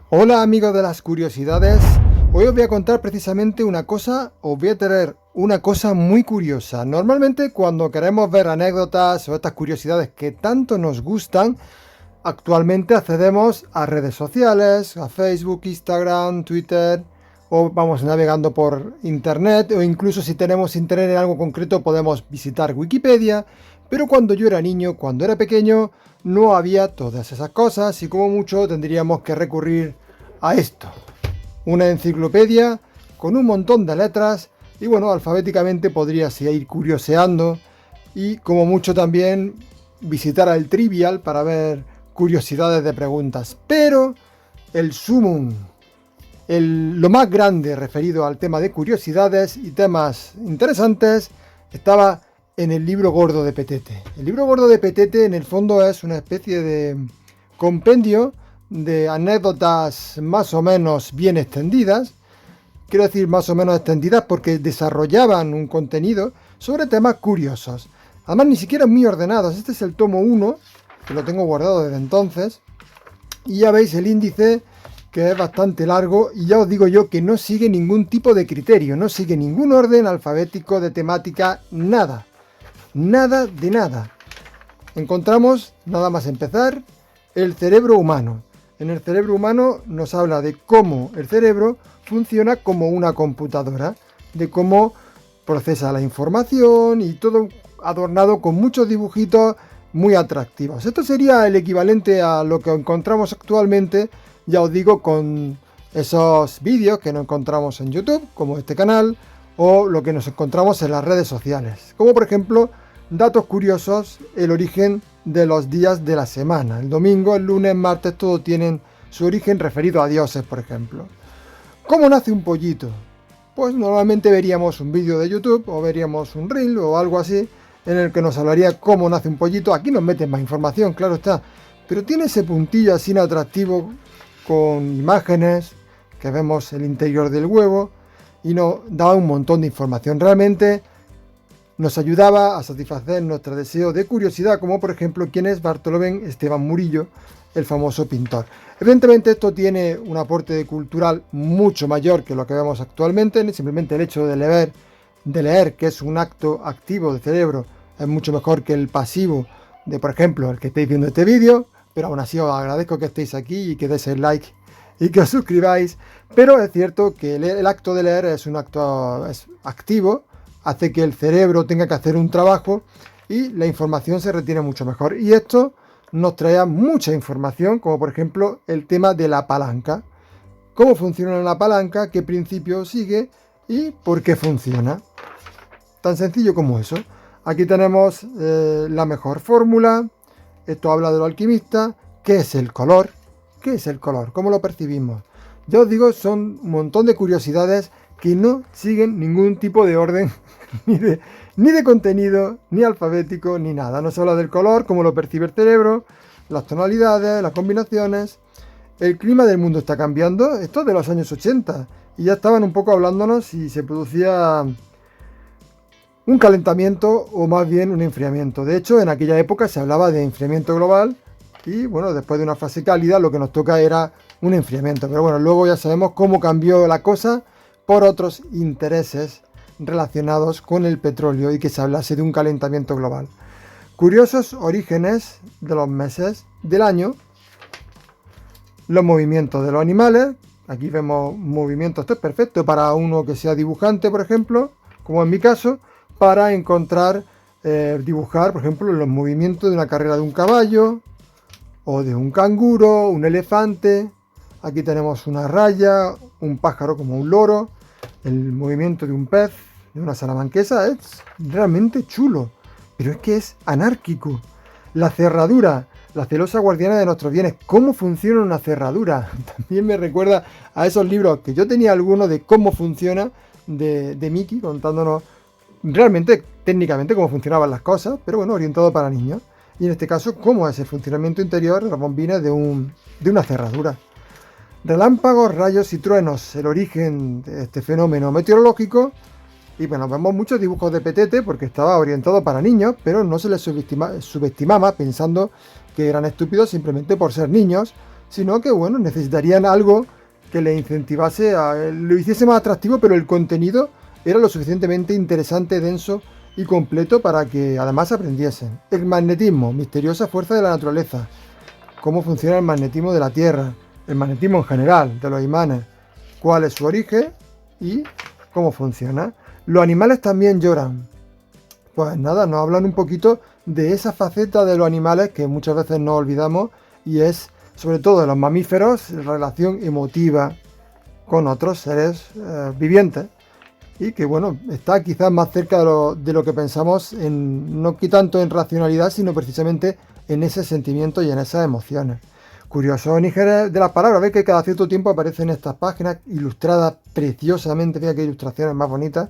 Hola amigos de las curiosidades, hoy os voy a contar precisamente una cosa, os voy a traer una cosa muy curiosa. Normalmente cuando queremos ver anécdotas o estas curiosidades que tanto nos gustan, actualmente accedemos a redes sociales, a Facebook, Instagram, Twitter, o vamos navegando por internet, o incluso si tenemos interés en algo concreto podemos visitar Wikipedia, pero cuando yo era niño, cuando era pequeño, no había todas esas cosas y como mucho tendríamos que recurrir a esto. Una enciclopedia con un montón de letras y bueno, alfabéticamente podrías ir curioseando y como mucho también visitar al Trivial para ver curiosidades de preguntas. Pero el sumum, lo más grande referido al tema de curiosidades y temas interesantes estaba en el libro gordo de Petete. El libro gordo de Petete en el fondo es una especie de compendio de anécdotas más o menos bien extendidas. Quiero decir más o menos extendidas porque desarrollaban un contenido sobre temas curiosos. Además ni siquiera muy ordenados. Este es el tomo 1, que lo tengo guardado desde entonces. Y ya veis el índice, que es bastante largo, y ya os digo yo que no sigue ningún tipo de criterio, no sigue ningún orden alfabético de temática, nada. Nada de nada. Encontramos, nada más empezar, el cerebro humano. En el cerebro humano nos habla de cómo el cerebro funciona como una computadora, de cómo procesa la información y todo adornado con muchos dibujitos muy atractivos. Esto sería el equivalente a lo que encontramos actualmente, ya os digo, con esos vídeos que nos encontramos en YouTube, como este canal, o lo que nos encontramos en las redes sociales, como por ejemplo datos curiosos, el origen de los días de la semana. El domingo, el lunes, martes, todos tienen su origen referido a dioses, por ejemplo. ¿Cómo nace un pollito? Pues normalmente veríamos un vídeo de YouTube o veríamos un reel o algo así en el que nos hablaría cómo nace un pollito. Aquí nos meten más información, claro está, pero tiene ese puntillo así atractivo con imágenes que vemos el interior del huevo y nos da un montón de información. Realmente nos ayudaba a satisfacer nuestro deseo de curiosidad, como por ejemplo quién es Bartolomé Esteban Murillo, el famoso pintor. Evidentemente esto tiene un aporte cultural mucho mayor que lo que vemos actualmente. Simplemente el hecho de leer, que es un acto activo del cerebro, es mucho mejor que el pasivo de, por ejemplo, el que estáis viendo este vídeo, pero aún así os agradezco que estéis aquí y que deis el like y que os suscribáis. Pero es cierto que el acto de leer es un acto activo, hace que el cerebro tenga que hacer un trabajo y la información se retiene mucho mejor. Y esto nos trae mucha información, como por ejemplo el tema de la palanca. Cómo funciona la palanca, qué principio sigue y por qué funciona. Tan sencillo como eso. Aquí tenemos la mejor fórmula. Esto habla de lo alquimista. ¿Qué es el color? ¿Qué es el color? ¿Cómo lo percibimos? Ya os digo, son un montón de curiosidades que no siguen ningún tipo de orden, ni de contenido, ni alfabético, ni nada. Nos habla del color, cómo lo percibe el cerebro, las tonalidades, las combinaciones. El clima del mundo está cambiando. Esto es de los años 80. Y ya estaban un poco hablándonos si se producía un calentamiento o más bien un enfriamiento. De hecho, en aquella época se hablaba de enfriamiento global. Y bueno, después de una fase cálida lo que nos toca era un enfriamiento. Pero bueno, luego ya sabemos cómo cambió la cosa por otros intereses relacionados con el petróleo y que se hablase de un calentamiento global. Curiosos orígenes de los meses del año. Los movimientos de los animales. Aquí vemos movimientos. Esto es perfecto para uno que sea dibujante, por ejemplo, como en mi caso, para encontrar, dibujar, por ejemplo, los movimientos de una carrera de un caballo o de un canguro, un elefante. Aquí tenemos una raya, un pájaro como un loro, el movimiento de un pez, de una salamanquesa. Es realmente chulo, pero es que es anárquico. La cerradura, la celosa guardiana de nuestros bienes. ¿Cómo funciona una cerradura? También me recuerda a esos libros que yo tenía algunos de cómo funciona, de Mickey, contándonos realmente, técnicamente, cómo funcionaban las cosas, pero bueno, orientado para niños. Y en este caso, cómo es el funcionamiento interior de las bombinas de una cerradura. Relámpagos, rayos y truenos, el origen de este fenómeno meteorológico. Y bueno, vemos muchos dibujos de Petete porque estaba orientado para niños, pero no se les subestimaba pensando que eran estúpidos simplemente por ser niños. sino que, bueno, necesitarían algo que le incentivase, lo hiciese más atractivo, pero el contenido era lo suficientemente interesante, denso y completo para que además aprendiesen. El magnetismo, misteriosa fuerza de la naturaleza, cómo funciona el magnetismo de la Tierra, el magnetismo en general, de los imanes, cuál es su origen y cómo funciona. Los animales también lloran. Pues nada, nos hablan un poquito de esa faceta de los animales que muchas veces no olvidamos, y es sobre todo de los mamíferos, relación emotiva con otros seres vivientes, y que bueno, está quizás más cerca de lo que pensamos, no tanto en racionalidad, sino precisamente en ese sentimiento y en esas emociones. Curiosos orígenes de las palabras, veis que cada cierto tiempo aparecen estas páginas ilustradas preciosamente, fíjate qué ilustraciones más bonitas.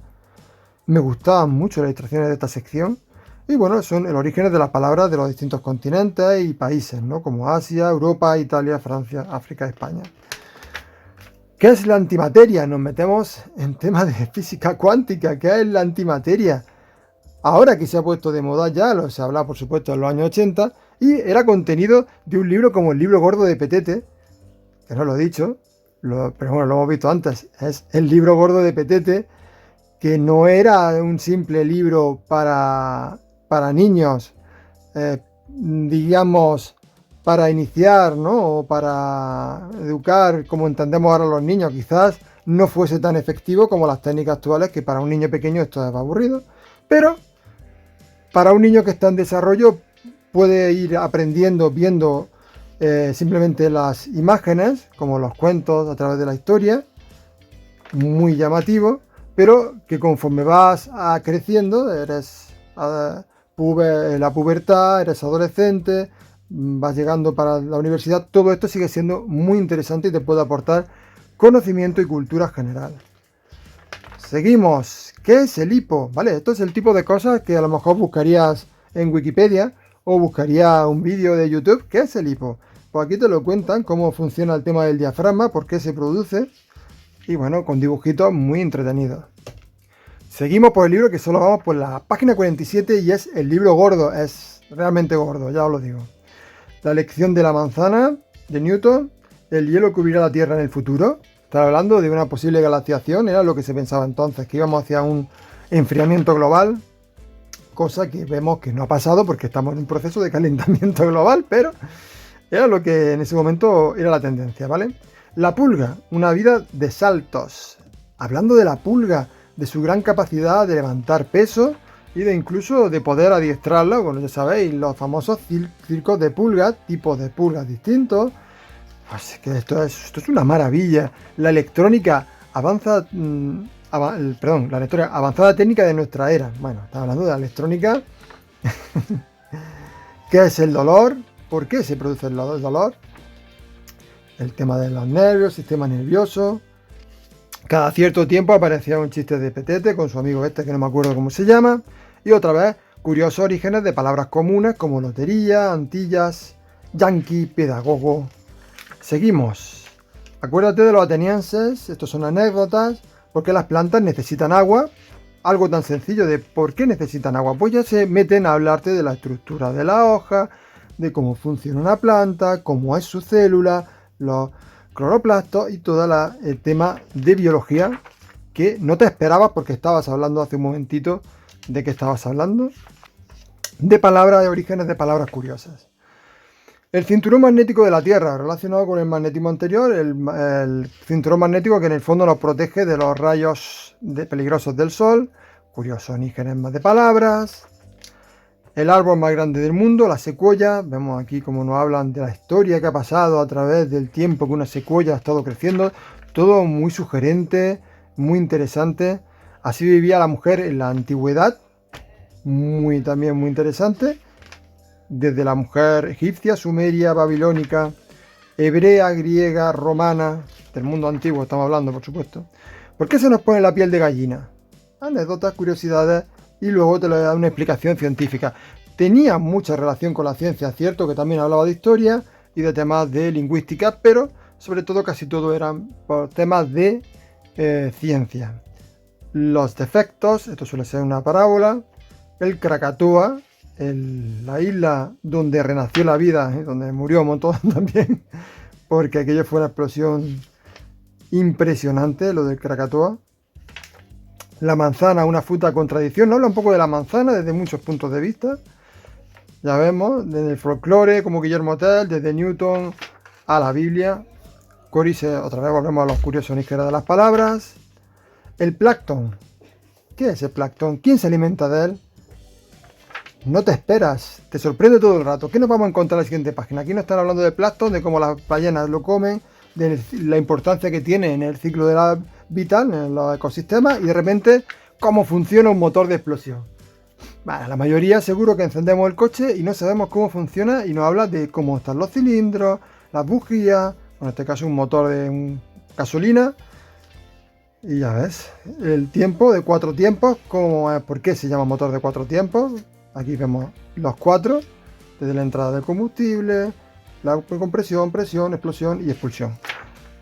Me gustaban mucho las ilustraciones de esta sección. Y bueno, son el origen de las palabras de los distintos continentes y países, ¿no? Como Asia, Europa, Italia, Francia, África, España. ¿Qué es la antimateria? Nos metemos en temas de física cuántica. ¿Qué es la antimateria? Ahora que se ha puesto de moda ya, se habla por supuesto en los años 80, y era contenido de un libro como el libro gordo de Petete, que no lo he dicho, pero bueno, lo hemos visto antes, es el libro gordo de Petete, que no era un simple libro para niños, digamos, para iniciar, ¿no? O para educar como entendemos ahora los niños. Quizás no fuese tan efectivo como las técnicas actuales, que para un niño pequeño esto es aburrido, pero para un niño que está en desarrollo puede ir aprendiendo viendo simplemente las imágenes, como los cuentos a través de la historia, muy llamativo, pero que conforme vas creciendo, eres la pubertad, eres adolescente, vas llegando para la universidad, todo esto sigue siendo muy interesante y te puede aportar conocimiento y cultura general. Seguimos. ¿Qué es el hipo? Vale, esto es el tipo de cosas que a lo mejor buscarías en Wikipedia o buscaría un vídeo de YouTube. ¿Qué es el hipo? Pues aquí te lo cuentan, cómo funciona el tema del diafragma, por qué se produce, y bueno, con dibujitos muy entretenidos. Seguimos por el libro, que solo vamos por la página 47, y es el libro gordo, es realmente gordo, ya os lo digo. La lección de la manzana de Newton, el hielo cubrirá la Tierra en el futuro. Estaba hablando de una posible glaciación, era lo que se pensaba entonces, que íbamos hacia un enfriamiento global, cosa que vemos que no ha pasado porque estamos en un proceso de calentamiento global, pero era lo que en ese momento era la tendencia, ¿vale? La pulga, una vida de saltos. Hablando de la pulga, de su gran capacidad de levantar peso y de incluso de poder adiestrarla, bueno, ya sabéis, los famosos circos de pulgas, tipos de pulgas distintos. Pues que esto es una maravilla. La electrónica avanza, la electrónica avanzada técnica de nuestra era. Bueno, estamos hablando de la electrónica. ¿Qué es el dolor? ¿Por qué se produce el dolor? El tema de los nervios, sistema nervioso. Cada cierto tiempo aparecía un chiste de Petete con su amigo que no me acuerdo cómo se llama. Y otra vez, curiosos orígenes de palabras comunes como lotería, antillas, yanqui, pedagogo. Seguimos. Acuérdate de los atenienses, estos son anécdotas, porque las plantas necesitan agua. Algo tan sencillo de por qué necesitan agua. Pues ya se meten a hablarte de la estructura de la hoja, de cómo funciona una planta, cómo es su célula, los cloroplastos y todo el tema de biología que no te esperabas porque estabas hablando hace un momentito de qué estabas hablando. De palabras, de orígenes de palabras curiosas. El cinturón magnético de la Tierra, relacionado con el magnetismo anterior, el cinturón magnético que en el fondo nos protege de los rayos peligrosos del Sol. Curiosos orígenes más de palabras. El árbol más grande del mundo, la secuoya. Vemos aquí cómo nos hablan de la historia que ha pasado a través del tiempo que una secuoya ha estado creciendo. Todo muy sugerente, muy interesante. Así vivía la mujer en la antigüedad. También muy interesante. Desde la mujer egipcia, sumeria, babilónica, hebrea, griega, romana, del mundo antiguo estamos hablando, por supuesto. ¿Por qué se nos pone la piel de gallina? Anécdotas, curiosidades, y luego te lo da una explicación científica. Tenía mucha relación con la ciencia, cierto que también hablaba de historia y de temas de lingüística, pero sobre todo casi todo eran por temas de ciencia. Los defectos, esto suele ser una parábola. El Krakatoa, la isla donde renació la vida, donde murió un montón también, porque aquello fue una explosión impresionante, lo del Krakatoa. La manzana, una fruta con tradición. Nos habla un poco de la manzana desde muchos puntos de vista. Ya vemos, desde el folclore, como Guillermo Tell, desde Newton a la Biblia. Coris, otra vez volvemos a los curiosos de las palabras. El plancton. ¿Qué es el plancton? ¿Quién se alimenta de él? No te esperas, te sorprende todo el rato. ¿Qué nos vamos a encontrar en la siguiente página? Aquí nos están hablando de plancton, de cómo las ballenas lo comen, de la importancia que tiene en el ciclo de la vital, en los ecosistemas, y de repente cómo funciona un motor de explosión. Bueno, la mayoría seguro que encendemos el coche y no sabemos cómo funciona y nos habla de cómo están los cilindros, las bujías, en este caso un motor de gasolina. Y ya ves, el tiempo de 4 tiempos, ¿por qué se llama motor de 4 tiempos? Aquí vemos los 4, desde la entrada del combustible, la compresión, presión, explosión y expulsión.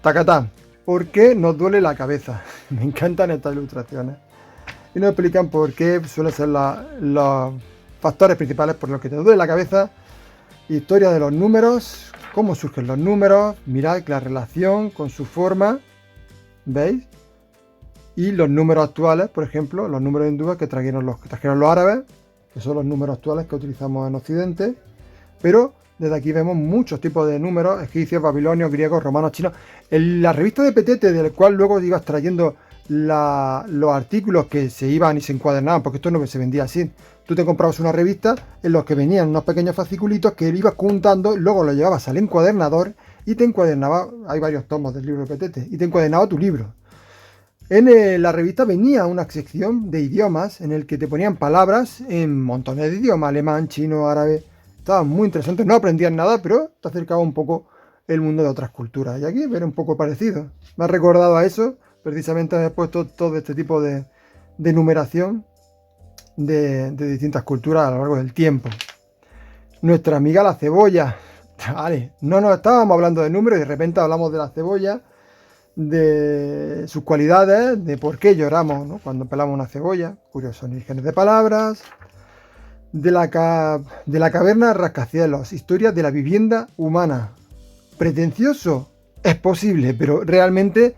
Tacatán, ¿por qué nos duele la cabeza? Me encantan estas ilustraciones. Y nos explican por qué suelen ser los factores principales por los que te duele la cabeza. Historia de los números, cómo surgen los números, mirad la relación con su forma, ¿veis? Y los números actuales, por ejemplo, los números hindúes que trajeron los árabes, que son los números actuales que utilizamos en Occidente, pero desde aquí vemos muchos tipos de números, egipcios, babilonios, griegos, romanos, chinos. En la revista de Petete, del cual luego ibas trayendo los artículos que se iban y se encuadernaban, porque esto no se vendía así. Tú te comprabas una revista en los que venían unos pequeños fasciculitos que ibas juntando, luego lo llevabas al encuadernador y te encuadernaba, hay varios tomos del libro de Petete, y te encuadernaba tu libro. En la revista venía una sección de idiomas en el que te ponían palabras en montones de idiomas, alemán, chino, árabe. Estaba muy interesante, no aprendías nada, pero te acercaba un poco el mundo de otras culturas. Y aquí era un poco parecido. Me ha recordado a eso, precisamente he puesto todo este tipo de numeración de distintas culturas a lo largo del tiempo. Nuestra amiga la cebolla. Vale, no nos estábamos hablando de números y de repente hablamos de la cebolla, de sus cualidades, de por qué lloramos, ¿no?, cuando pelamos una cebolla, curiosos orígenes de palabras, de la caverna rascacielos, historia de la vivienda humana. Pretencioso, es posible, pero realmente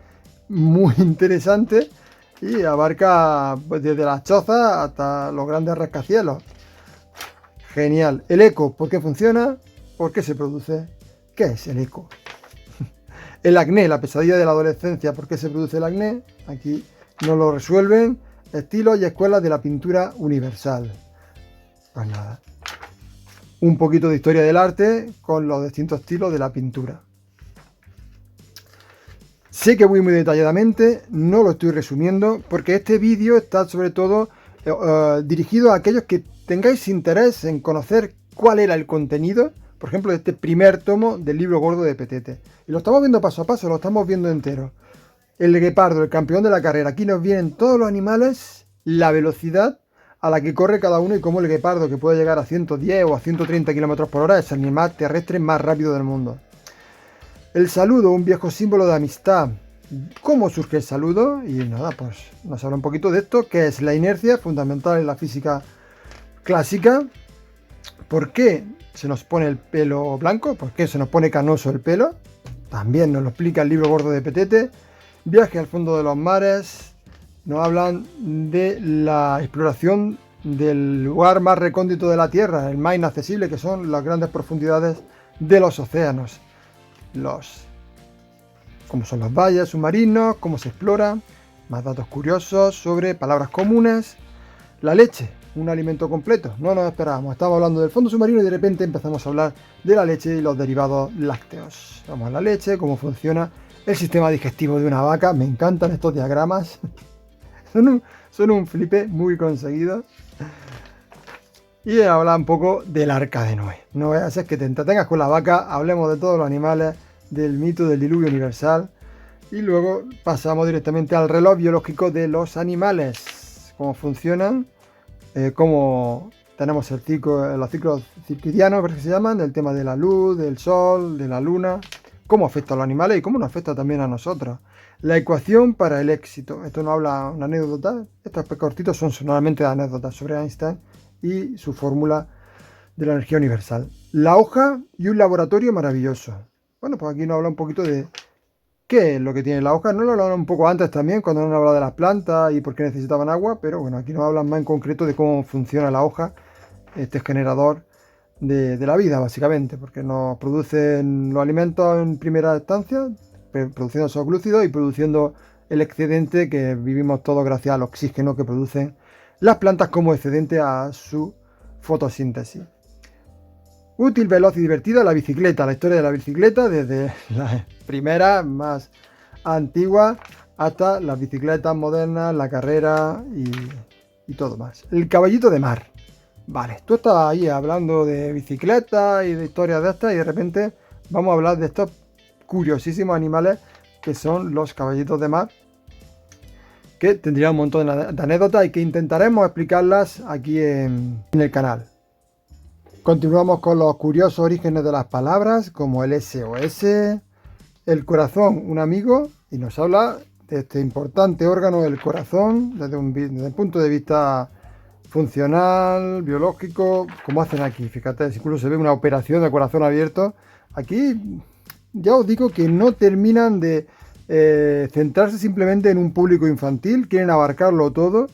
muy interesante y abarca desde las chozas hasta los grandes rascacielos. Genial. El eco, ¿por qué funciona? ¿Por qué se produce? ¿Qué es el eco? El acné, la pesadilla de la adolescencia, ¿por qué se produce el acné? Aquí nos lo resuelven. Estilos y escuelas de la pintura universal. Pues nada, un poquito de historia del arte con los distintos estilos de la pintura. Sé que voy muy detalladamente, no lo estoy resumiendo, porque este vídeo está sobre todo dirigido a aquellos que tengáis interés en conocer cuál era el contenido, por ejemplo, de este primer tomo del libro gordo de Petete. Y lo estamos viendo paso a paso, lo estamos viendo entero. El guepardo, el campeón de la carrera. Aquí nos vienen todos los animales, la velocidad a la que corre cada uno y cómo el guepardo, que puede llegar a 110 o a 130 km por hora, es el animal terrestre más rápido del mundo. El saludo, un viejo símbolo de amistad. ¿Cómo surge el saludo? Y nada, pues nos habla un poquito de esto, que es la inercia, fundamental en la física clásica. ¿Por qué se nos pone el pelo blanco? ¿Por qué se nos pone canoso el pelo? También nos lo explica el libro gordo de Petete. Viaje al fondo de los mares. Nos hablan de la exploración del lugar más recóndito de la Tierra, el más inaccesible, que son las grandes profundidades de los océanos. Cómo son los valles submarinos, cómo se explora, más datos curiosos sobre palabras comunes. La leche, un alimento completo, no nos esperábamos. Estábamos hablando del fondo submarino y de repente empezamos a hablar de la leche y los derivados lácteos. Vamos a la leche, cómo funciona el sistema digestivo de una vaca. Me encantan estos diagramas. Son un flipe muy conseguido. Y habla un poco del arca de Noé. No voy a hacer que te entretengas con la vaca, hablemos de todos los animales, del mito del diluvio universal. Y luego pasamos directamente al reloj biológico de los animales. Cómo funcionan, cómo tenemos los ciclos circadianos, que se llaman, del tema de la luz, del sol, de la luna, cómo afecta a los animales y cómo nos afecta también a nosotros. La ecuación para el éxito. Esto no habla una anécdota. Estos cortitos son normalmente anécdotas sobre Einstein y su fórmula de la energía universal. La hoja y un laboratorio maravilloso. Bueno, pues aquí nos habla un poquito de qué es lo que tiene la hoja. No lo hablaron un poco antes también, cuando nos han hablado de las plantas y por qué necesitaban agua, pero bueno, aquí nos hablan más en concreto de cómo funciona la hoja, este generador de la vida, básicamente, porque nos producen los alimentos en primera instancia, produciendo esos glúcidos y produciendo el excedente que vivimos todos gracias al oxígeno que producen las plantas como excedente a su fotosíntesis. Útil, veloz y divertida la bicicleta, la historia de la bicicleta desde las primeras más antiguas hasta las bicicletas modernas, la carrera y todo más. El caballito de mar. Vale, tú estás ahí hablando de bicicletas y de historias de estas y de repente vamos a hablar de estos curiosísimos animales que son los caballitos de mar, que tendrían un montón de anécdotas y que intentaremos explicarlas aquí en el canal. Continuamos con los curiosos orígenes de las palabras, como el SOS, el corazón, un amigo, y nos habla de este importante órgano del corazón desde el punto de vista funcional, biológico, como hacen aquí. Fíjate, incluso se ve una operación de corazón abierto. Aquí ya os digo que no terminan de centrarse simplemente en un público infantil, quieren abarcarlo todo.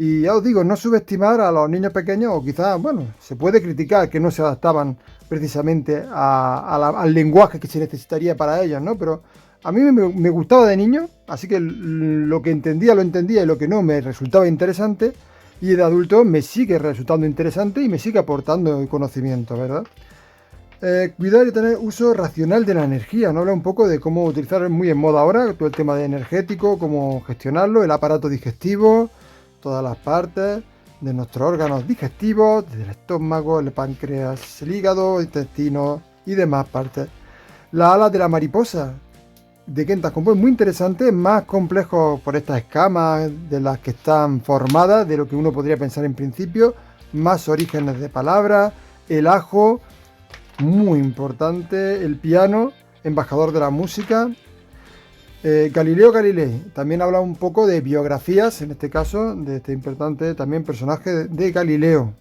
Y ya os digo, no subestimar a los niños pequeños, o quizás, bueno, se puede criticar que no se adaptaban precisamente al lenguaje que se necesitaría para ellos, ¿no? Pero a mí me gustaba de niño, así que lo que entendía lo entendía y lo que no me resultaba interesante. Y de adulto me sigue resultando interesante y me sigue aportando conocimiento, ¿verdad? Cuidar y tener uso racional de la energía, ¿no? Habla un poco de cómo utilizar muy en moda ahora todo el tema de energético, cómo gestionarlo, el aparato digestivo, todas las partes de nuestros órganos digestivos, desde el estómago, el páncreas, el hígado, intestino y demás partes. Las alas de la mariposa de Kentas Compo es muy interesante, más complejo por estas escamas de las que están formadas de lo que uno podría pensar en principio, más orígenes de palabras, el ajo, muy importante, el piano, embajador de la música. Galileo Galilei también habla un poco de biografías, en este caso, de este importante también personaje de Galileo.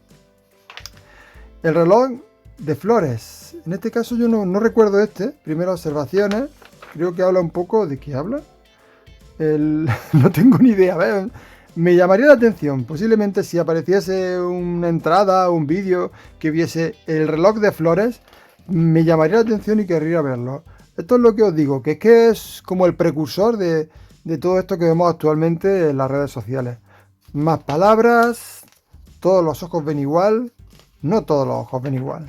El reloj de flores, en este caso yo no recuerdo primeras observaciones, creo que habla un poco de qué habla. No tengo ni idea, ¿ves? Me llamaría la atención, posiblemente si apareciese una entrada o un vídeo que viese el reloj de flores, me llamaría la atención y querría verlo. Esto es lo que os digo, que es como el precursor de todo esto que vemos actualmente en las redes sociales. Más palabras, todos los ojos ven igual, no todos los ojos ven igual.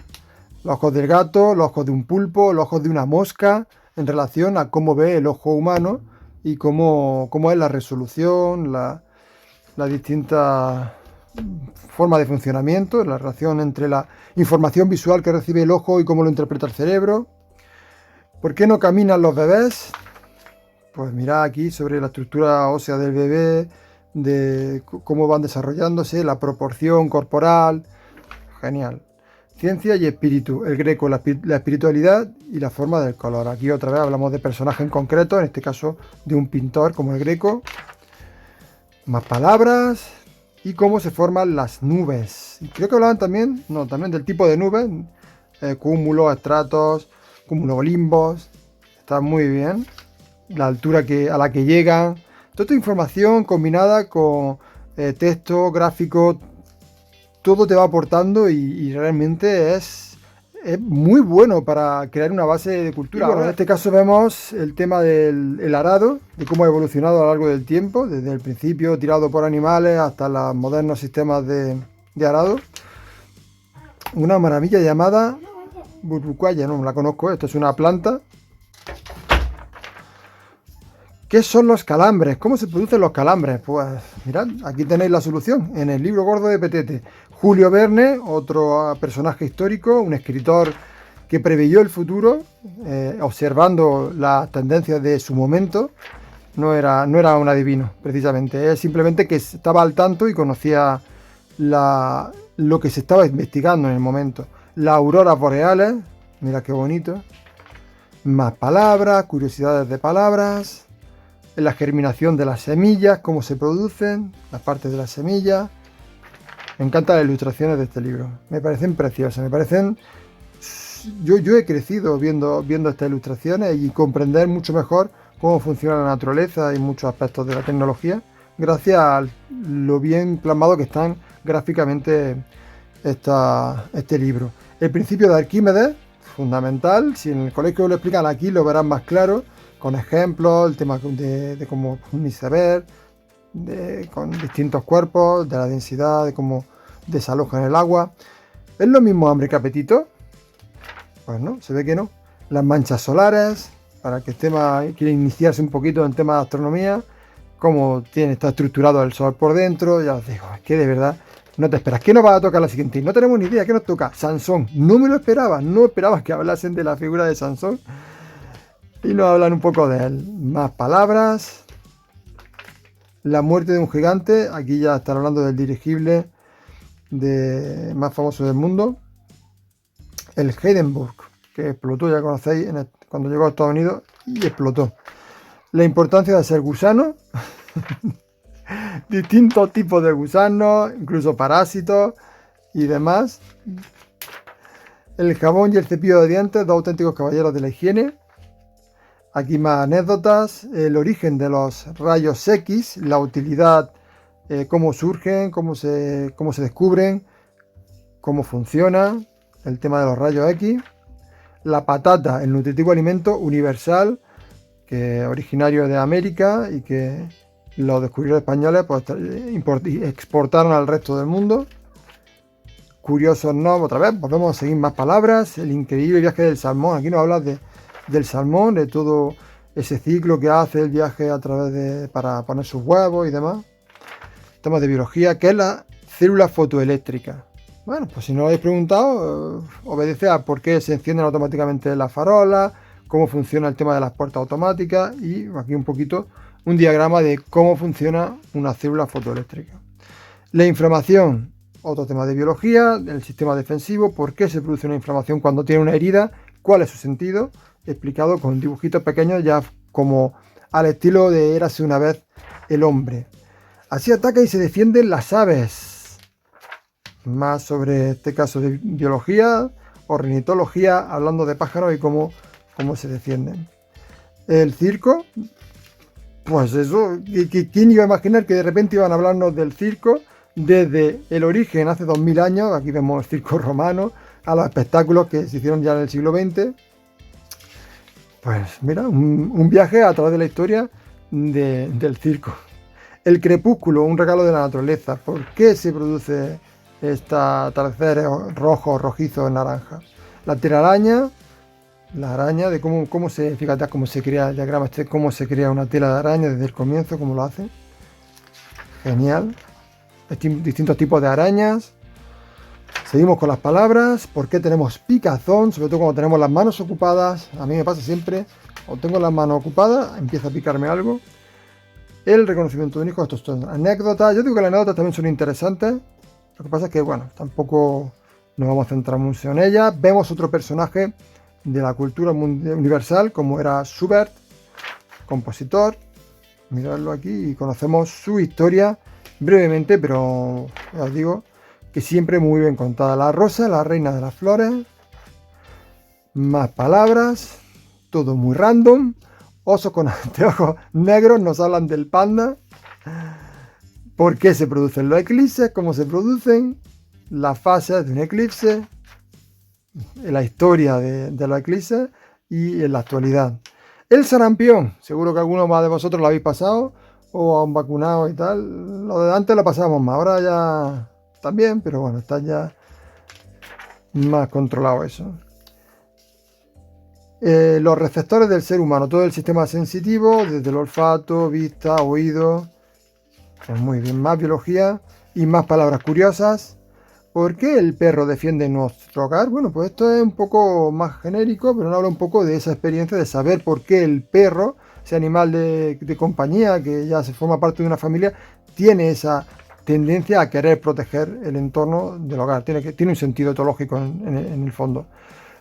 Los ojos del gato, los ojos de un pulpo, los ojos de una mosca, en relación a cómo ve el ojo humano y cómo es la resolución, la distinta forma de funcionamiento, la relación entre la información visual que recibe el ojo y cómo lo interpreta el cerebro. ¿Por qué no caminan los bebés? Pues mirad aquí sobre la estructura ósea del bebé, de cómo van desarrollándose, la proporción corporal. Genial. Ciencia y espíritu, el Greco, la espiritualidad y la forma del color. Aquí otra vez hablamos de personajes en concreto, en este caso de un pintor como el Greco. Más palabras y cómo se forman las nubes. Y creo que hablaban también del tipo de nubes, cúmulos, estratos, cumulonimbos. Está muy bien. La altura a la que llegan. Toda esta información combinada con texto, gráfico, todo te va aportando y realmente es muy bueno para crear una base de cultura. Bueno, en este caso vemos el tema del arado, de cómo ha evolucionado a lo largo del tiempo, desde el principio tirado por animales hasta los modernos sistemas de arado. Una maravilla llamada burbucuaya, no la conozco, esto es una planta. ¿Qué son los calambres? ¿Cómo se producen los calambres? Pues mirad, aquí tenéis la solución, en el libro gordo de Petete. Julio Verne, otro personaje histórico, un escritor que preveyó el futuro, observando las tendencias de su momento. No era un adivino, precisamente. Es simplemente que estaba al tanto y conocía lo que se estaba investigando en el momento. Las auroras boreales, mira qué bonito. Más palabras, curiosidades de palabras. La germinación de las semillas, cómo se producen, las partes de las semillas. Me encantan las ilustraciones de este libro, me parecen preciosas, me parecen yo he crecido viendo estas ilustraciones y comprender mucho mejor cómo funciona la naturaleza y muchos aspectos de la tecnología, gracias a lo bien plasmado que están gráficamente este libro. El principio de Arquímedes, fundamental. Si en el colegio lo explican, aquí lo verán más claro, con ejemplos, el tema de cómo un iceberg, con distintos cuerpos, de la densidad, de cómo desalojan el agua. ¿Es lo mismo hambre que apetito? Pues no, se ve que no. Las manchas solares, para el que quiere iniciarse un poquito en tema de astronomía, cómo está estructurado el Sol por dentro. Ya os digo, es que de verdad no te esperas. ¿Qué nos va a tocar la siguiente? No tenemos ni idea. ¿Qué nos toca? Sansón. No me lo esperaba. No esperaba que hablasen de la figura de Sansón. Y nos hablan un poco de él. Más palabras. La muerte de un gigante. Aquí ya están hablando del dirigible más famoso del mundo. El Hindenburg, que explotó, ya conocéis, cuando llegó a Estados Unidos y explotó. La importancia de ser gusano. Distintos tipos de gusanos, incluso parásitos y demás. El jabón y el cepillo de dientes, dos auténticos caballeros de la higiene. Aquí más anécdotas. El origen de los rayos X, la utilidad, cómo surgen, cómo se descubren, cómo funciona el tema de los rayos X. La patata, el nutritivo alimento universal, que es originario de América y que los descubridores españoles pues, exportaron al resto del mundo. Curiosos, no, otra vez, volvemos a seguir más palabras. El increíble viaje del salmón. Aquí nos habla del salmón, de todo ese ciclo que hace el viaje a través para poner sus huevos y demás. Temas de biología, que es la célula fotoeléctrica. Bueno, pues si no lo habéis preguntado, obedece a por qué se encienden automáticamente las farolas, cómo funciona el tema de las puertas automáticas y aquí un poquito un diagrama de cómo funciona una célula fotoeléctrica. La inflamación, otro tema de biología, el sistema defensivo, por qué se produce una inflamación cuando tiene una herida, cuál es su sentido, explicado con dibujitos pequeños ya como al estilo de Érase una vez el hombre. Así ataca y se defienden las aves. Más sobre este caso de biología, ornitología, hablando de pájaros y cómo se defienden. El circo, pues eso, ¿quién iba a imaginar que de repente iban a hablarnos del circo desde el origen hace 2000 años? Aquí vemos el circo romano, a los espectáculos que se hicieron ya en el siglo XX. Pues mira, un viaje a través de la historia del circo. El crepúsculo, un regalo de la naturaleza. ¿Por qué se produce atardecer rojo, rojizo, naranja? La telaraña, la araña, de cómo se, fíjate cómo se crea el diagrama cómo se crea una tela de araña desde el comienzo, cómo lo hace. Genial. Distintos tipos de arañas. Seguimos con las palabras. ¿Por qué tenemos picazón? Sobre todo cuando tenemos las manos ocupadas. A mí me pasa siempre, cuando tengo las manos ocupadas, empieza a picarme algo. El reconocimiento de un hijo, esto son anécdotas. Yo digo que las anécdotas también son interesantes. Lo que pasa es que, bueno, tampoco nos vamos a centrar mucho en ellas. Vemos otro personaje de la cultura universal, como era Schubert, compositor. Miradlo aquí y conocemos su historia brevemente, pero ya os digo que siempre muy bien contada. La rosa, la reina de las flores. Más palabras. Todo muy random. Osos con anteojos negros nos hablan del panda. ¿Por qué se producen los eclipses? ¿Cómo se producen? Las fases de un eclipse. La historia de los eclipses y en la actualidad. El sarampión. Seguro que algunos más de vosotros lo habéis pasado o han vacunado y tal. Lo de antes lo pasábamos más. Ahora ya también, pero bueno, está ya más controlado eso. Los receptores del ser humano, todo el sistema sensitivo, desde el olfato, vista, oído. Pues muy bien, más biología y más palabras curiosas. ¿Por qué el perro defiende nuestro hogar? Bueno, pues esto es un poco más genérico, pero nos habla un poco de esa experiencia de saber por qué el perro, ese animal de compañía que ya se forma parte de una familia, tiene esa tendencia a querer proteger el entorno del hogar. Tiene un sentido etológico en el fondo.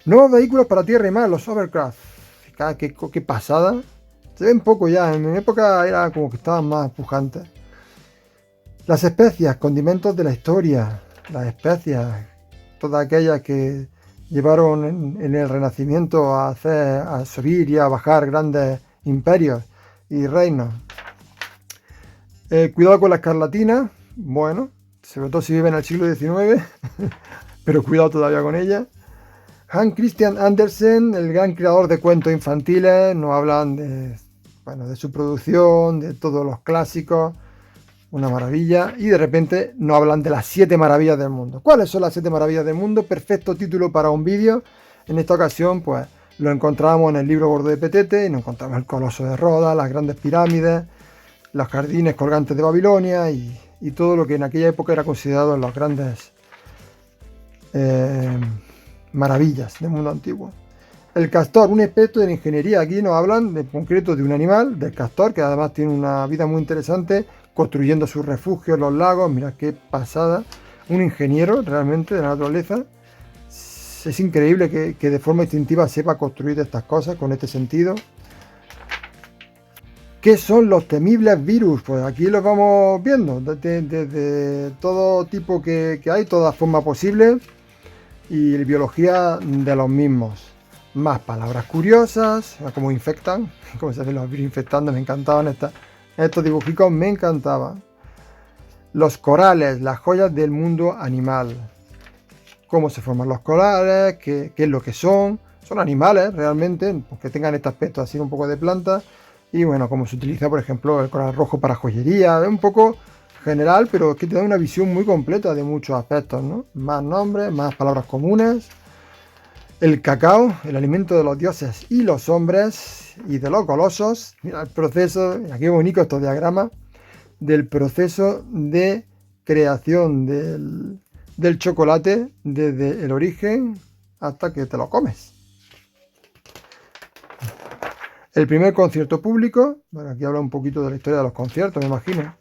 Nuevos vehículos para tierra y mar, los hovercraft. Qué pasada. Se ven poco ya, en mi época era como que estaban más pujantes. Las especias, condimentos de la historia. Las especias, todas aquellas que llevaron en el Renacimiento a subir y a bajar grandes imperios y reinos. Cuidado con la escarlatina, bueno, sobre todo si vive en el siglo XIX, pero cuidado todavía con ella. Hans Christian Andersen, el gran creador de cuentos infantiles, nos hablan de su producción, de todos los clásicos, una maravilla, y de repente nos hablan de las 7 maravillas del mundo. ¿Cuáles son las 7 maravillas del mundo? Perfecto título para un vídeo. En esta ocasión, pues, lo encontramos en el libro gordo de Petete, y nos encontramos el Coloso de Rodas, las grandes pirámides, los jardines colgantes de Babilonia, y todo lo que en aquella época era considerado los grandes maravillas del mundo antiguo. El castor, un experto de la ingeniería. Aquí nos hablan en concreto de un animal, del castor, que además tiene una vida muy interesante, construyendo sus refugios en los lagos. Mira qué pasada. Un ingeniero realmente de la naturaleza. Es increíble que de forma instintiva sepa construir estas cosas con este sentido. ¿Qué son los temibles virus? Pues aquí los vamos viendo desde todo tipo que hay, toda forma posible, y biología de los mismos. Más palabras curiosas, cómo infectan, cómo se ven los virus infectando, me encantaban estos dibujicos, me encantaban. Los corales, las joyas del mundo animal. Cómo se forman los corales, qué es lo que son animales realmente, porque tengan este aspecto así un poco de planta. Y bueno, cómo se utiliza, por ejemplo, el coral rojo para joyería. Es un poco general, pero es que te da una visión muy completa de muchos aspectos, ¿no? Más nombres, más palabras comunes. El cacao, el alimento de los dioses y los hombres y de los golosos. Mira el proceso, mira qué bonito estos diagramas, del proceso de creación del chocolate desde el origen hasta que te lo comes. El primer concierto público, bueno, aquí habla un poquito de la historia de los conciertos, me imagino.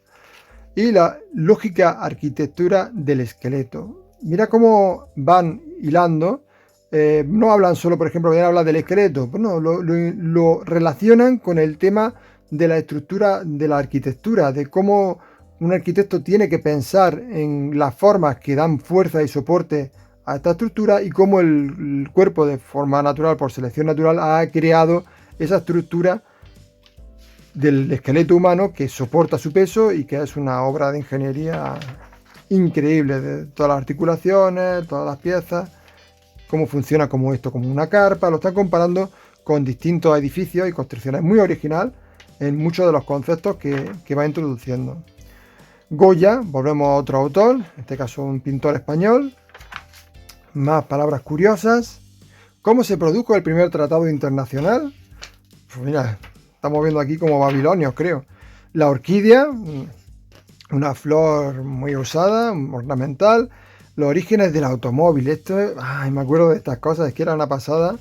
Y la lógica arquitectura del esqueleto. Mira cómo van hilando. No hablan solo, por ejemplo, habla del esqueleto, pues no, lo relacionan con el tema de la estructura de la arquitectura, de cómo un arquitecto tiene que pensar en las formas que dan fuerza y soporte a esta estructura, y cómo el cuerpo, de forma natural, por selección natural, ha creado esa estructura del esqueleto humano que soporta su peso y que es una obra de ingeniería increíble, de todas las articulaciones, todas las piezas, cómo funciona como esto, como una carpa. Lo están comparando con distintos edificios y construcciones. Muy original en muchos de los conceptos que va introduciendo. Goya, volvemos a otro autor, en este caso un pintor español. Más palabras curiosas. ¿Cómo se produjo el primer tratado internacional? Pues mira, estamos viendo aquí como babilonios, creo. La orquídea, una flor muy usada, ornamental. Los orígenes del automóvil. Esto, me acuerdo de estas cosas, es que era una pasada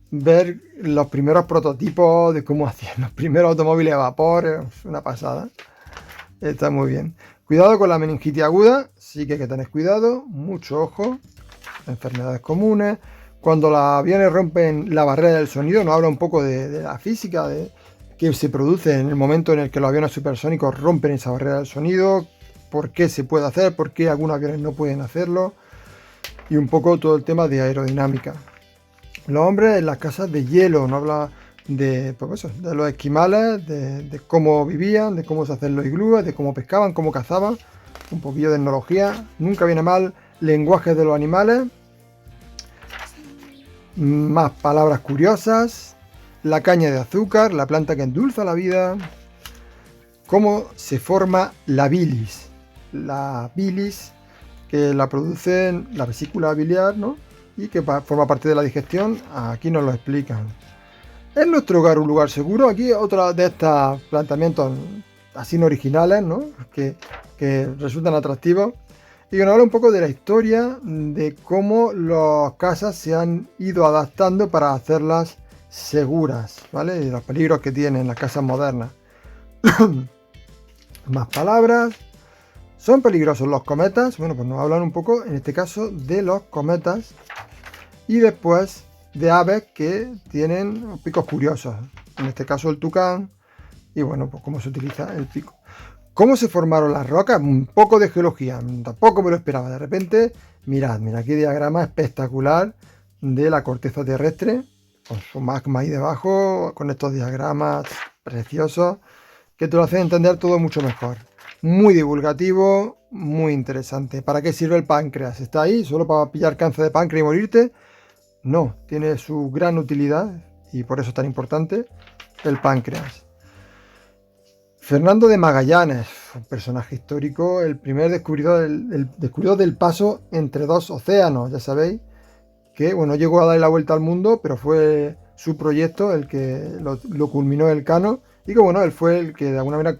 ver los primeros prototipos de cómo hacían los primeros automóviles a vapor. Es una pasada. Está muy bien. Cuidado con la meningitis aguda, sí que hay que tener cuidado, mucho ojo. Enfermedades comunes. Cuando los aviones rompen la barrera del sonido, nos habla un poco de la física que se produce en el momento en el que los aviones supersónicos rompen esa barrera del sonido, por qué se puede hacer, por qué algunos aviones no pueden hacerlo, y un poco todo el tema de aerodinámica. Los hombres en las casas de hielo, nos habla de los esquimales, de cómo vivían, de cómo se hacen los iglúes, de cómo pescaban, cómo cazaban, un poquillo de etnología, nunca viene mal, lenguajes de los animales. Más palabras curiosas. La caña de azúcar, la planta que endulza la vida. Cómo se forma la bilis. La bilis que la produce la vesícula biliar, ¿no? Y que forma parte de la digestión. Aquí nos lo explican. ¿Es nuestro hogar un lugar seguro? Aquí otra de estos planteamientos así no originales, ¿no? Que resultan atractivos. Y que nos habla un poco de la historia de cómo las casas se han ido adaptando para hacerlas seguras, ¿vale? Y los peligros que tienen las casas modernas. Más palabras. ¿Son peligrosos los cometas? Bueno, pues nos hablan un poco, en este caso, de los cometas. Y después de aves que tienen picos curiosos. En este caso el tucán. Y bueno, pues cómo se utiliza el pico. ¿Cómo se formaron las rocas? Un poco de geología, tampoco me lo esperaba. De repente, mirad qué diagrama espectacular de la corteza terrestre, con su magma ahí debajo, con estos diagramas preciosos, que te lo hacen entender todo mucho mejor. Muy divulgativo, muy interesante. ¿Para qué sirve el páncreas? ¿Está ahí solo para pillar cáncer de páncreas y morirte? No, tiene su gran utilidad y por eso es tan importante el páncreas. Fernando de Magallanes, un personaje histórico, el primer descubridor, el descubridor del paso entre dos océanos, ya sabéis, que bueno, llegó a dar la vuelta al mundo, pero fue su proyecto el que lo culminó Elcano, y que bueno, él fue el que de alguna manera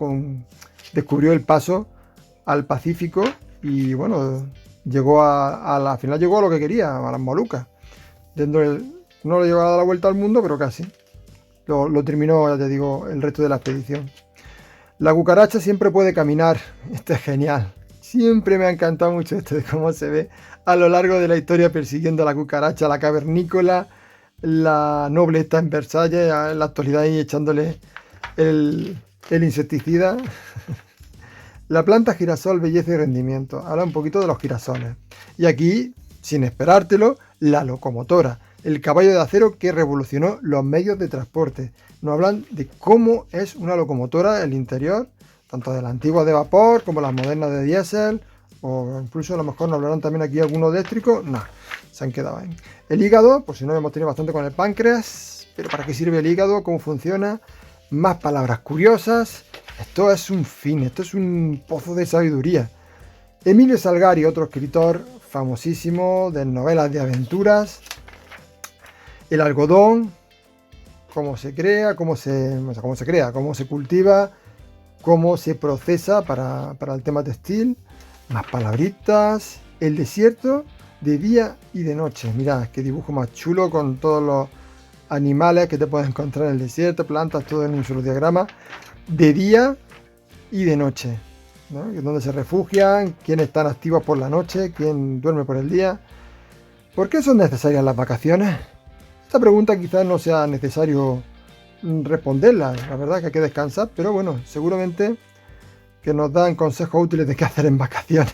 descubrió el paso al Pacífico y bueno, llegó a la final llegó a lo que quería, a las Molucas. No lo llegó a dar la vuelta al mundo, pero casi. Lo terminó, ya te digo, el resto de la expedición. La cucaracha siempre puede caminar. Esto es genial. Siempre me ha encantado mucho esto de cómo se ve a lo largo de la historia persiguiendo a la cucaracha, la cavernícola, la noble está en Versalles, en la actualidad ahí echándole el insecticida. La planta girasol, belleza y rendimiento. Habla un poquito de los girasoles. Y aquí, sin esperártelo, la locomotora, el caballo de acero que revolucionó los medios de transporte. Nos hablan de cómo es una locomotora, el interior, tanto de las antiguas de vapor como las modernas de diésel, o incluso a lo mejor nos hablarán también aquí algunos eléctricos. No, se han quedado ahí. El hígado, pues si no hemos tenido bastante con el páncreas, pero ¿para qué sirve el hígado? ¿Cómo funciona? Más palabras curiosas. Esto es un fin, esto es un pozo de sabiduría. Emilio Salgari, otro escritor famosísimo de novelas de aventuras. El algodón, cómo se crea, cómo se cultiva, cómo se procesa para el tema textil. Más palabritas. El desierto de día y de noche. Mirad, qué dibujo más chulo con todos los animales que te puedes encontrar en el desierto, plantas, todo en un solo diagrama. De día y de noche, ¿no? Donde se refugian, quiénes están activos por la noche, quién duerme por el día. ¿Por qué son necesarias las vacaciones? Esta pregunta quizás no sea necesario responderla, la verdad que hay que descansar, pero bueno, seguramente que nos dan consejos útiles de qué hacer en vacaciones.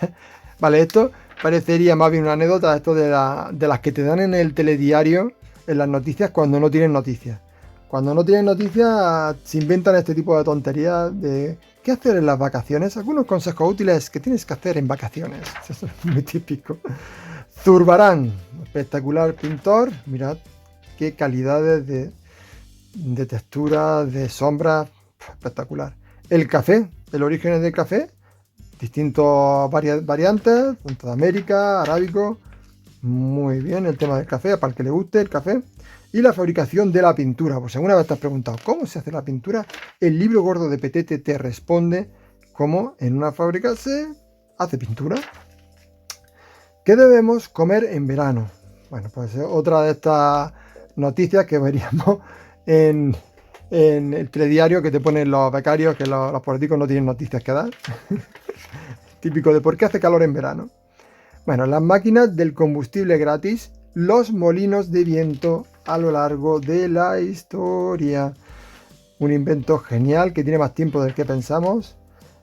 Vale, esto parecería más bien una anécdota, esto de las que te dan en el telediario, en las noticias, cuando no tienen noticias. Cuando no tienen noticias, se inventan este tipo de tonterías de qué hacer en las vacaciones. Algunos consejos útiles que tienes que hacer en vacaciones. Eso es muy típico. Zurbarán, espectacular pintor. Mirad qué calidades de textura, de sombra. Espectacular. El café, el origen del café. Distintos variantes, tanto de América, arábico. Muy bien el tema del café, para el que le guste el café. Y la fabricación de la pintura. Pues alguna vez te has preguntado cómo se hace la pintura, el libro gordo de Petete te responde cómo en una fábrica se hace pintura. ¿Qué debemos comer en verano? Bueno, pues otra de estas noticias que veríamos en el telediario que te ponen los becarios, que los políticos no tienen noticias que dar. Típico de por qué hace calor en verano. Bueno, las máquinas del combustible gratis, los molinos de viento a lo largo de la historia. Un invento genial que tiene más tiempo del que pensamos.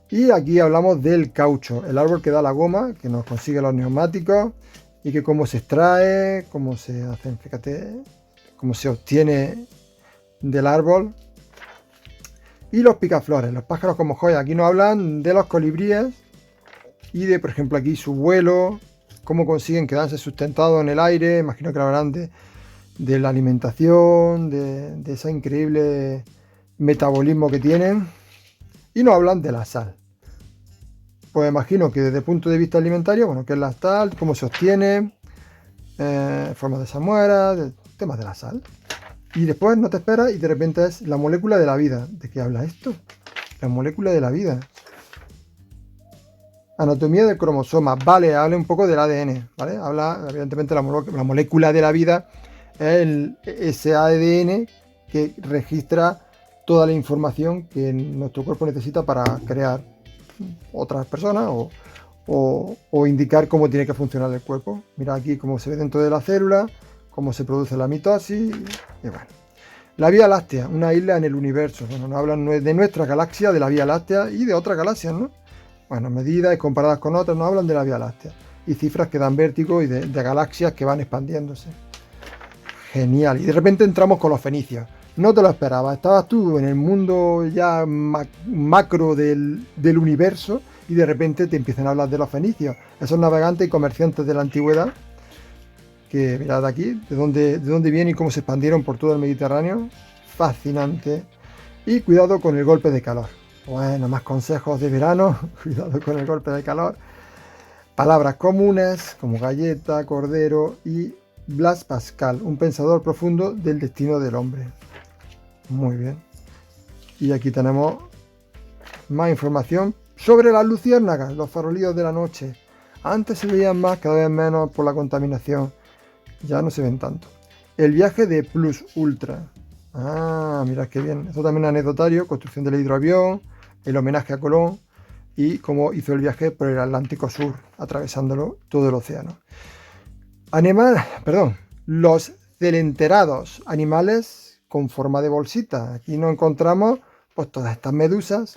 Y aquí hablamos del caucho, el árbol que da la goma, que nos consigue los neumáticos y que cómo se extrae, cómo se hacen, fíjate, cómo se obtiene del árbol. Y los picaflores, los pájaros como joyas. Aquí nos hablan de los colibríes y de, por ejemplo, aquí su vuelo, cómo consiguen quedarse sustentados en el aire. Imagino que hablarán de la alimentación, de ese increíble metabolismo que tienen. Y nos hablan de la sal. Pues imagino que desde el punto de vista alimentario, bueno, qué es la sal, cómo se obtiene, formas de salmuera, temas de la sal. Y después no te esperas y de repente es la molécula de la vida. ¿De qué habla esto? La molécula de la vida. Anatomía del cromosoma. Vale, habla un poco del ADN, ¿vale? Habla, evidentemente, la molécula de la vida es ese ADN que registra toda la información que nuestro cuerpo necesita para crear otras personas o indicar cómo tiene que funcionar el cuerpo. Mira aquí cómo se ve dentro de la célula, cómo se produce la mitosis y bueno. La Vía Láctea, una isla en el universo. Bueno, nos hablan de nuestra galaxia, de la Vía Láctea y de otras galaxias, ¿no? Bueno, medidas comparadas con otras nos hablan de la Vía Láctea y cifras que dan vértigo y de galaxias que van expandiéndose. genial. Y de repente entramos con los fenicios. No te lo esperabas. Estabas tú en el mundo ya macro del universo y de repente te empiezan a hablar de los fenicios. Esos navegantes y comerciantes de la antigüedad que, mirad aquí, de dónde vienen y cómo se expandieron por todo el Mediterráneo. Fascinante. Y cuidado con el golpe de calor. Bueno, más consejos de verano. Cuidado con el golpe de calor. Palabras comunes como galleta, cordero y Blaise Pascal, un pensador profundo del destino del hombre. Muy bien. Y aquí tenemos más información sobre las luciérnagas, los farolillos de la noche. Antes se veían más, cada vez menos por la contaminación. Ya no se ven tanto. El viaje de Plus Ultra. Ah, mirad qué bien. Esto también es anecdotario, construcción del hidroavión, el homenaje a Colón y cómo hizo el viaje por el Atlántico Sur, atravesándolo todo el océano. Los celenterados, animales con forma de bolsita. Aquí nos encontramos pues todas estas medusas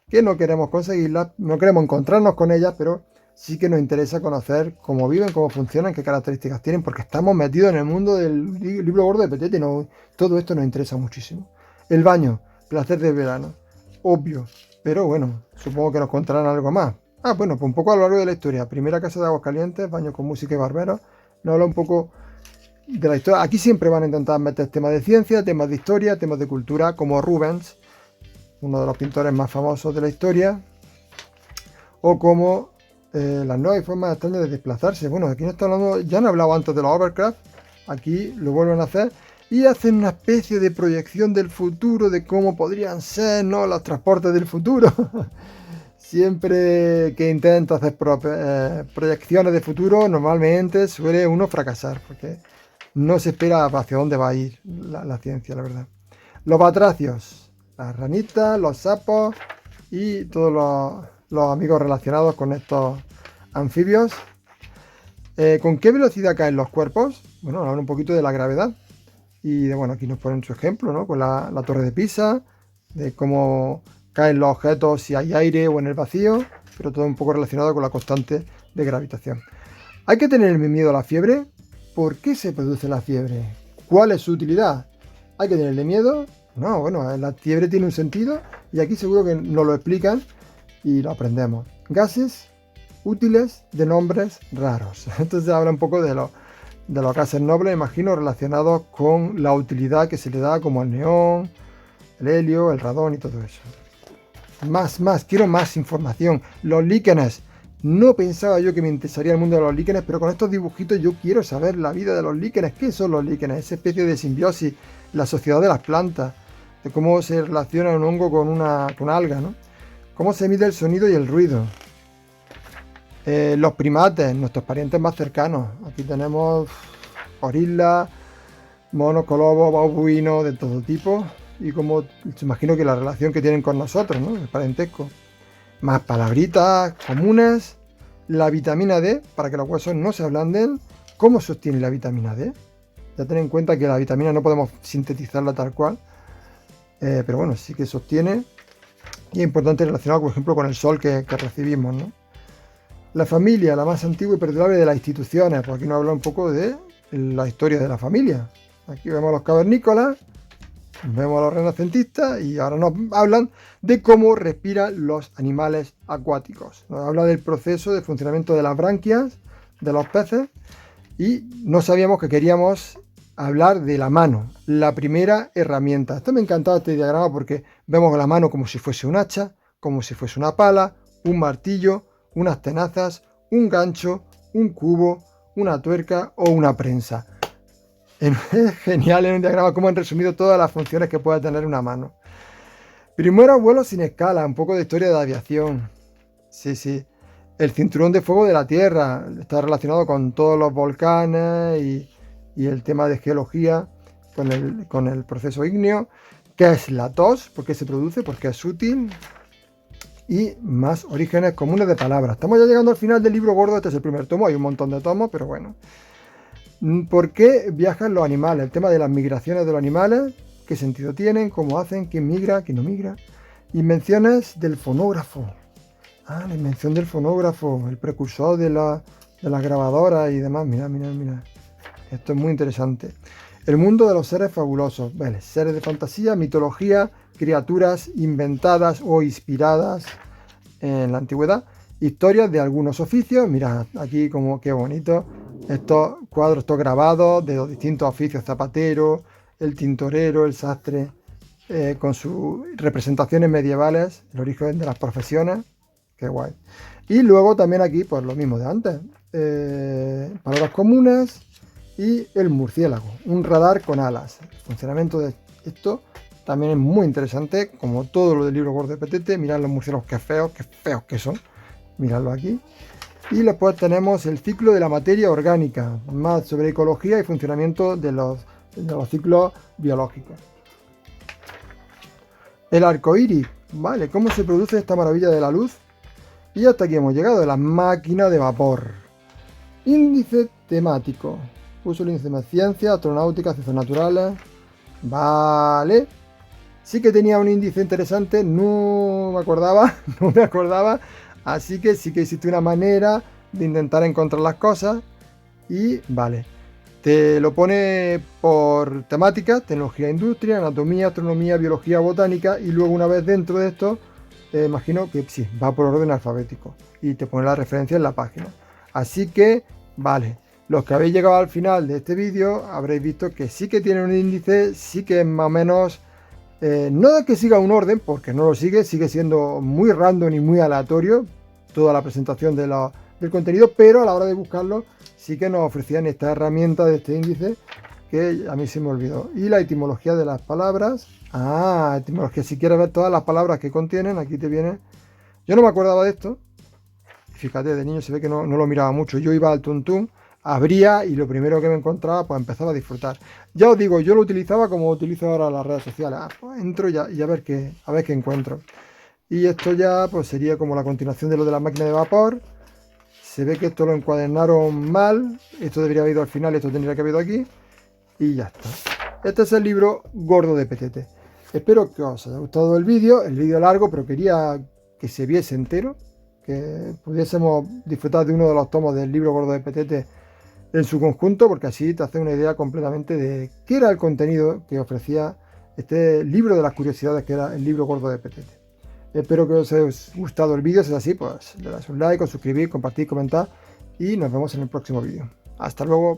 que no queremos conseguirlas, no queremos encontrarnos con ellas, pero sí que nos interesa conocer cómo viven, cómo funcionan, qué características tienen, porque estamos metidos en el mundo del libro gordo de Petete, no, todo esto nos interesa muchísimo. El baño, placer del verano, obvio, pero bueno, supongo que nos contarán algo más. Bueno, pues un poco a lo largo de la historia. Primera casa de Aguascalientes, baño con música y barberos. Nos habla un poco de la historia. Aquí siempre van a intentar meter temas de ciencia, temas de historia, temas de cultura, como Rubens, uno de los pintores más famosos de la historia, o como las nuevas formas extrañas de desplazarse. Bueno, aquí no está hablando, ya han hablado antes de los hovercraft, aquí lo vuelven a hacer y hacen una especie de proyección del futuro, de cómo podrían ser, ¿no?, los transportes del futuro. Siempre que intenta hacer proyecciones de futuro, normalmente suele uno fracasar, porque no se espera hacia dónde va a ir la ciencia, la verdad. Los batracios, las ranitas, los sapos y todos los amigos relacionados con estos anfibios. ¿Con qué velocidad caen los cuerpos? Bueno, hablan un poquito de la gravedad. Y bueno, aquí nos ponen su ejemplo, ¿no? Con la torre de Pisa, de cómo caen los objetos si hay aire o en el vacío, pero todo un poco relacionado con la constante de gravitación. ¿Hay que tener miedo a la fiebre? ¿Por qué se produce la fiebre? ¿Cuál es su utilidad? ¿Hay que tenerle miedo? No, bueno, la fiebre tiene un sentido y aquí seguro que nos lo explican y lo aprendemos. Gases útiles de nombres raros. Entonces habla un poco de los gases nobles, imagino, relacionados con la utilidad que se le da, como el neón, el helio, el radón y todo eso. Quiero más información. Los líquenes. No pensaba yo que me interesaría el mundo de los líquenes, pero con estos dibujitos yo quiero saber la vida de los líquenes. ¿Qué son los líquenes? Esa especie de simbiosis, la sociedad de las plantas, de cómo se relaciona un hongo con una alga, ¿no? Cómo se mide el sonido y el ruido. Los primates, nuestros parientes más cercanos. Aquí tenemos gorilas, monos, colobos, babuinos de todo tipo. Y como se imagino que la relación que tienen con nosotros, ¿no?, el parentesco. Más palabritas comunes. La vitamina D, para que los huesos no se ablanden. ¿Cómo sostiene la vitamina D? Ya ten en cuenta que la vitamina no podemos sintetizarla tal cual. Pero bueno, sí que sostiene. Y es importante relacionado, por ejemplo, con el sol que recibimos, ¿no? La familia, la más antigua y perdurable de las instituciones. Pues aquí nos habla un poco de la historia de la familia. Aquí vemos a los cavernícolas, vemos a los renacentistas y ahora nos hablan de cómo respiran los animales acuáticos. Nos habla del proceso de funcionamiento de las branquias de los peces y no sabíamos que queríamos hablar de la mano, la primera herramienta. Esto me encantaba, este diagrama, porque vemos la mano como si fuese un hacha, como si fuese una pala, un martillo, unas tenazas, un gancho, un cubo, una tuerca o una prensa. Es genial en un diagrama cómo han resumido todas las funciones que puede tener una mano. Primeros vuelos sin escala, un poco de historia de la aviación. Sí. El cinturón de fuego de la Tierra está relacionado con todos los volcanes y el tema de geología con el proceso ígneo. ¿Qué es la tos? ¿Por qué se produce? Porque es útil. Y más orígenes comunes de palabras. Estamos ya llegando al final del libro gordo. Este es el primer tomo, hay un montón de tomos, pero bueno. ¿Por qué viajan los animales? El tema de las migraciones de los animales, qué sentido tienen, cómo hacen, quién migra, quién no migra. Invenciones del fonógrafo. La invención del fonógrafo, el precursor de las grabadoras y demás. Mira. Esto es muy interesante. El mundo de los seres fabulosos, ¿vale? Seres de fantasía, mitología, criaturas inventadas o inspiradas en la antigüedad, historias de algunos oficios. Mirad aquí como qué bonito estos cuadros, estos grabados de los distintos oficios: zapatero, el tintorero, el sastre, con sus representaciones medievales, el origen de las profesiones. Qué guay. Y luego también aquí, pues lo mismo de antes, palabras comunes y el murciélago, un radar con alas. El funcionamiento de esto también es muy interesante, como todo lo del libro gordo de Petete. Mirad los murciélagos, qué feos que son. Miradlo aquí. Y después tenemos el ciclo de la materia orgánica, más sobre ecología y funcionamiento de los ciclos biológicos. El arco iris, ¿vale? ¿Cómo se produce esta maravilla de la luz? Y hasta aquí hemos llegado, de la máquina de vapor. Índice temático. Uso el índice de ciencia, astronáutica, ciencias naturales. Vale. Sí que tenía un índice interesante, no me acordaba. Así que sí que existe una manera de intentar encontrar las cosas. Y vale. Te lo pone por temática: tecnología, industria, anatomía, astronomía, biología, botánica. Y luego, una vez dentro de esto, imagino que sí, va por orden alfabético. Y te pone la referencia en la página. Así que, vale. Los que habéis llegado al final de este vídeo habréis visto que sí que tiene un índice, sí que es más o menos... no de que siga un orden, porque no lo sigue siendo muy random y muy aleatorio toda la presentación del contenido, pero a la hora de buscarlo sí que nos ofrecían esta herramienta de este índice, que a mí se me olvidó. Y la etimología de las palabras. Etimología, si quieres ver todas las palabras que contienen, aquí te viene. Yo no me acordaba de esto, fíjate, de niño se ve que no lo miraba mucho. Yo iba al tuntún, abría y lo primero que me encontraba, pues empezaba a disfrutar. Ya os digo, yo lo utilizaba como utilizo ahora las redes sociales. Pues entro y a ver qué encuentro. Y esto ya pues sería como la continuación de lo de la máquina de vapor. Se ve que esto lo encuadernaron mal. Esto debería haber ido al final, esto tendría que haber ido aquí. Y ya está. Este es el libro gordo de Petete. Espero que os haya gustado el vídeo largo, pero quería que se viese entero, que pudiésemos disfrutar de uno de los tomos del libro gordo de Petete en su conjunto, porque así te hace una idea completamente de qué era el contenido que ofrecía este libro de las curiosidades, que era el libro gordo de Petete. Espero que os haya gustado el vídeo. Si es así, pues le das un like, os suscribís, compartid, comentad y nos vemos en el próximo vídeo. Hasta luego.